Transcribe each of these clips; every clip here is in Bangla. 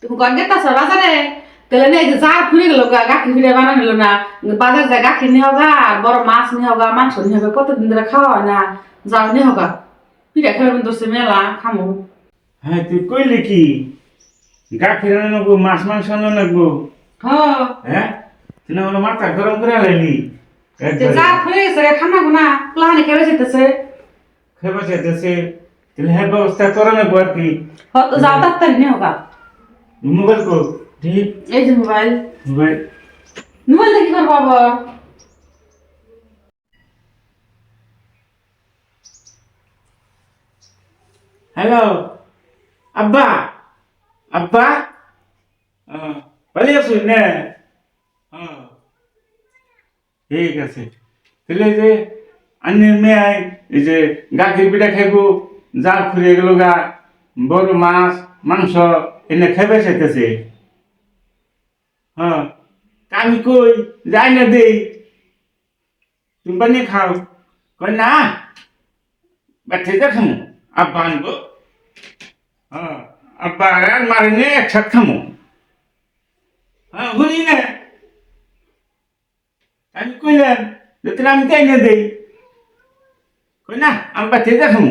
তুমি কোন গেতাছ বাজারে তাহলে না এই যে জার ফুরে গেল গাখি ফিরে বানানো হলো না বাজার যা গাখি নিয়ে হোগা আর বড় মাছ নিয়ে হোগা মাংস নিয়ে হোগা কতদিন ধরে খাওয়া হয় না যাও নিয়ে হোগা পিঠা খাবার দোষে মেলা খামো হ্যাঁ তুই কইলি কি গাখীর আনে নেবো মাছ মাংস আনে নেবো হ্যাঁ তুই না আমার মাথা গরম করে লাইলি জার ফুরে গেছে খানা গুনা প্লানে খেয়ে যেতেছে খেবা চাইতেছে তাহলে হ্যাঁ ব্যবস্থা করে নেবো আর কি হয়তো যাও তাড়াতাড়ি নিয়ে হোগা মোবাইল কো ঠিক এই যে মোবাইল মোবাইল মোবাইল দেখি করবো আবার হ্যালো আব্বা আব্বা ভালো আছো না ঠিক আছে তাহলে যে আন্নের মেয়ে এই যে গাখীর পিঠা খাইবো জাল ফুরিয়ে গেল গা বড় মাছ মাংস এনে খাইবে চাইতেছে হ্যাঁ আমি কই যাই না দেই তুমি বানিয়ে খাও কই না बैठे देखमु अब्बा आनबो हाँ अब्बा यार मारे ने एकसाथ खामु हाँ हुनी ने আমি কইলাম যে তাহলে আমি তাই না দেই কই না আমি बैठे देखमु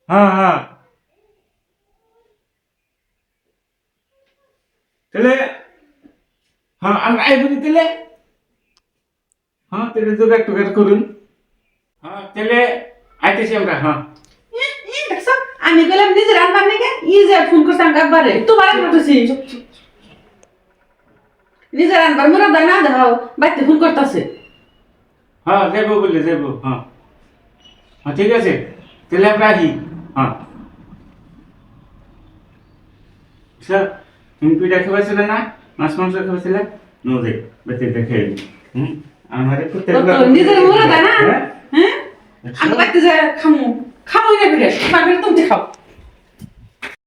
हाँ हाँ তাহলে हाँ আমি আইবো তাহলে हाँ तेरे जोगाड़ टुगाड़ করুন हाँ তাহলে আইতেছি আমরা হ্যাঁ দেখছো আমি গেলাম নিজে রান্নার নাকি ই যে ফোন করছাম একবারে তোমার করতেছি নিজে রান্নার মোরা দানা দাও বাইতে ফোন করতেছে হ্যাঁ যাবো বলে যাবো হ্যাঁ হ্যাঁ ঠিক আছে তাহলে আমরা আসি হ্যাঁ স্যার তুমি পিঠা খাওয়াইছিলে না মাছ মাংস খাওয়াইছিলে নো দে বেঁচে দেখে আমার নিজের মোরা দানা হ্যাঁ আমি বাইতে যা খামু খামু না বিরে তুমি খাও